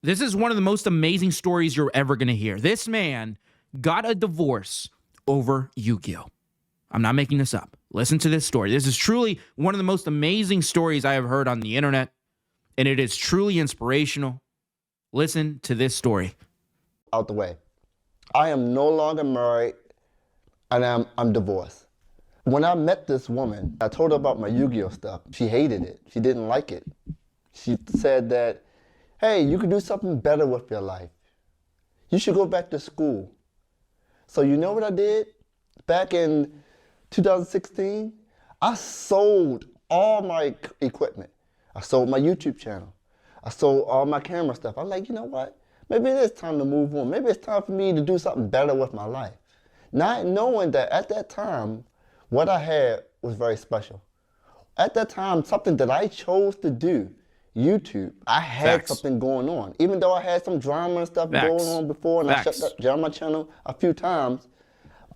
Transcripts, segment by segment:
This is one of the most amazing stories you're ever going to hear. This man got a divorce over Yu-Gi-Oh! I'm not making this up. Listen to this story. This is truly one of the most amazing stories I have heard on the internet, and it is truly inspirational. Listen to this story. Out the way. I am no longer married, and I'm divorced. When I met this woman, I told her about my Yu-Gi-Oh! Stuff. She hated it. She didn't like it. She said that, hey, you could do something better with your life. You should go back to school. So you know what I did? Back in 2016, I sold all my equipment. I sold my YouTube channel. I sold all my camera stuff. I'm like, you know what? Maybe it is time to move on. Maybe it's time for me to do something better with my life. Not knowing that at that time, what I had was very special. At that time, something that I chose to do, YouTube, I had something going on. Even though I had some drama and stuff going on before, and I shut down my channel a few times,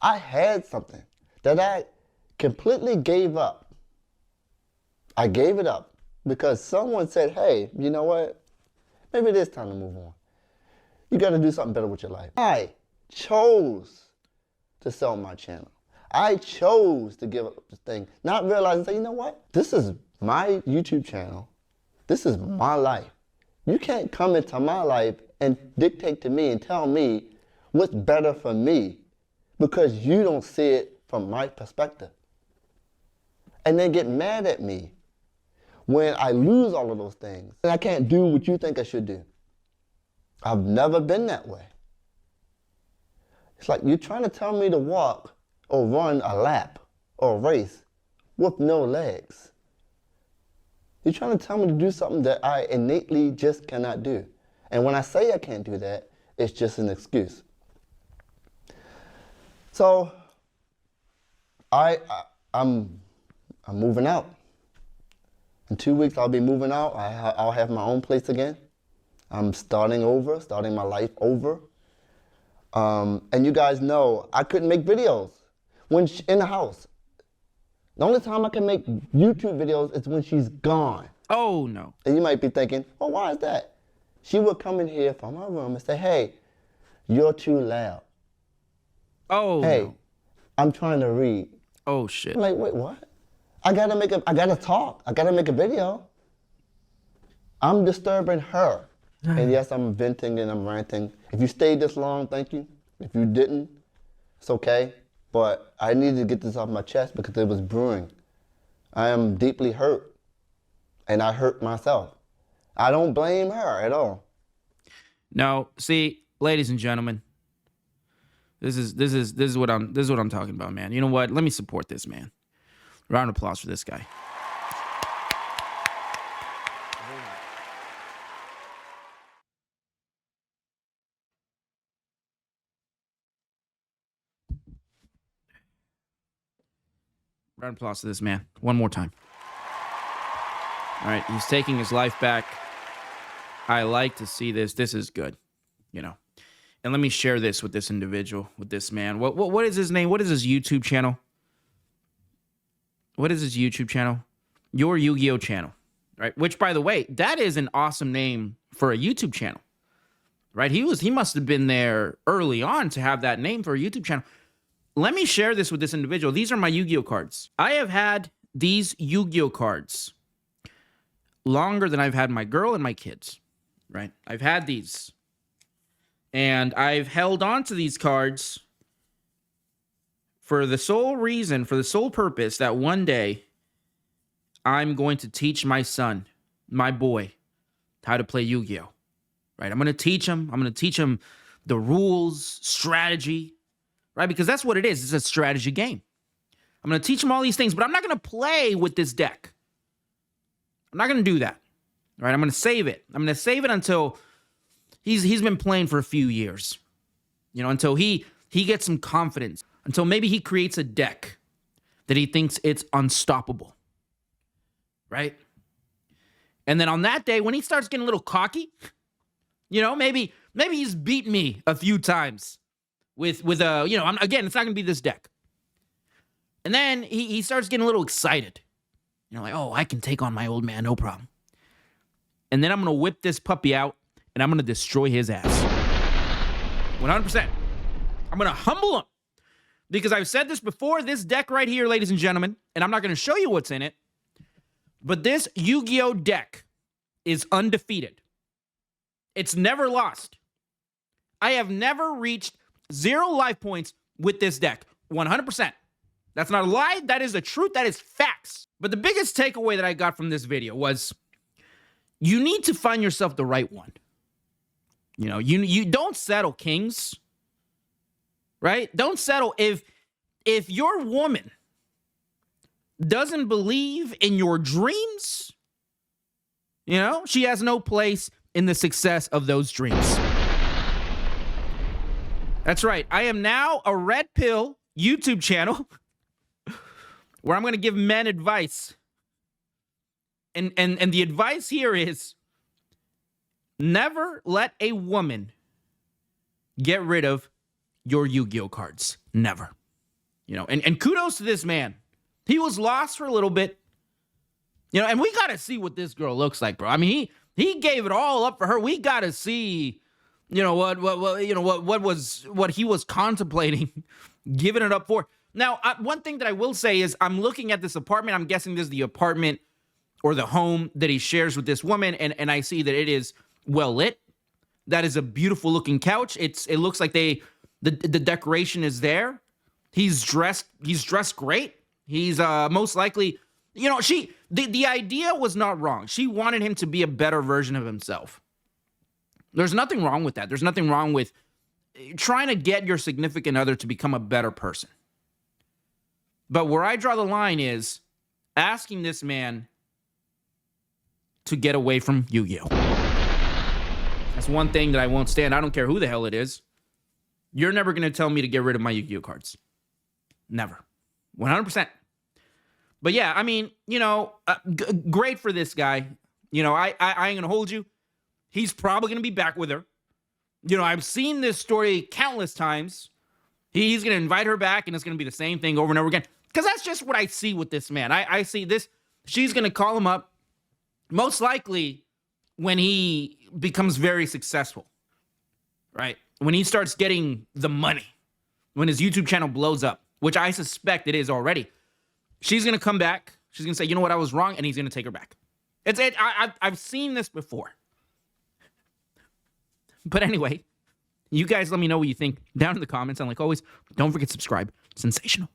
I had something that I completely gave up. I gave it up because someone said, hey, you know what? Maybe it is time to move on. You got to do something better with your life. I chose to sell my channel. I chose to give up this thing, not realizing, say, you know what? This is my YouTube channel. This is my life. You can't come into my life and dictate to me and tell me what's better for me because you don't see it from my perspective. And then get mad at me when I lose all of those things and I can't do what you think I should do. I've never been that way. It's like you're trying to tell me to walk or run a lap or a race with no legs. You're trying to tell me to do something that I innately just cannot do. And when I say I can't do that, it's just an excuse. So I'm moving out. In 2 weeks, I'll be moving out. I'll have my own place again. I'm starting over, starting my life over. And you guys know I couldn't make videos when in the house. The only time I can make YouTube videos is when she's gone. Oh, no. And you might be thinking, oh, why is that? She would come in here from her room and say, hey, you're too loud. Oh, hey, no. I'm trying to read. Oh, shit. I'm like, wait, what? I gotta talk. I gotta make a video. I'm disturbing her. And yes, I'm venting and I'm ranting. If you stayed this long, thank you. If you didn't, it's okay. But I needed to get this off my chest because it was brewing. I am deeply hurt. And I hurt myself. I don't blame her at all. No, see, ladies and gentlemen, this is what I'm talking about, man. You know what? Let me support this man. Round of applause for this guy. Round of applause to this man. One more time. All right, he's taking his life back. I like to see this. This is good, you know. And let me share this with this individual, with this man. What is his name? What is his YouTube channel? What is his YouTube channel? Your Yu-Gi-Oh channel, right? Which, by the way, that is an awesome name for a YouTube channel, right? He must have been there early on to have that name for a YouTube channel. Let me share this with this individual. These are my Yu-Gi-Oh cards. I have had these Yu-Gi-Oh cards longer than I've had my girl and my kids, right? I've had these. And I've held on to these cards for the sole reason, for the sole purpose that one day I'm going to teach my son, my boy, how to play Yu-Gi-Oh! Right? I'm going to teach him. I'm going to teach him the rules, strategy, right? Because that's what it is. It's a strategy game. I'm going to teach him all these things, but I'm not going to play with this deck. I'm not going to do that, right? I'm going to save it. I'm going to save it until he's been playing for a few years, you know, until he gets some confidence, until maybe he creates a deck that he thinks it's unstoppable, right? And then on that day, when he starts getting a little cocky, you know, maybe he's beat me a few times with a, you know, again, it's not going to be this deck. And then he starts getting a little excited. You know, like, oh, I can take on my old man, no problem. And then I'm going to whip this puppy out, and I'm going to destroy his ass. 100%. I'm going to humble him. Because I've said this before, this deck right here, ladies and gentlemen, and I'm not going to show you what's in it, but this Yu-Gi-Oh deck is undefeated. It's never lost. I have never reached 0 life points with this deck. 100%. That's not a lie. That is the truth. That is facts. But the biggest takeaway that I got from this video was you need to find yourself the right one. You know, you don't settle, kings. Right? Don't settle. If your woman doesn't believe in your dreams, you know, she has no place in the success of those dreams. That's right. I am now a red pill YouTube channel where I'm going to give men advice. And the advice here is never let a woman get rid of your Yu-Gi-Oh cards. Never. You know, and kudos to this man. He was lost for a little bit. You know, and we got to see what this girl looks like, bro. I mean, he gave it all up for her. We got to see, what he was contemplating giving it up for. Now, one thing that I will say is I'm looking at this apartment. I'm guessing this is the apartment or the home that he shares with this woman, and I see that it is well lit. That is a beautiful looking couch. It looks like the decoration is there. He's dressed great. He's most likely, you know, the idea was not wrong. She wanted him to be a better version of himself. There's nothing wrong with that. There's nothing wrong with trying to get your significant other to become a better person. But where I draw the line is asking this man to get away from Yu-Gi-Oh. That's one thing that I won't stand. I don't care who the hell it is. You're never going to tell me to get rid of my Yu-Gi-Oh cards. Never. 100%. But yeah, I mean, you know, great for this guy. You know, I ain't going to hold you. He's probably going to be back with her. You know, I've seen this story countless times. He's going to invite her back, and it's going to be the same thing over and over again. Because that's just what I see with this man. I see this. She's going to call him up, most likely when he becomes very successful, right? When he starts getting the money, when his YouTube channel blows up, which I suspect it is already, she's going to come back. She's going to say, you know what, I was wrong, and he's going to take her back. I've seen this before. But anyway, you guys let me know what you think down in the comments. And like always, don't forget to subscribe. Sensational.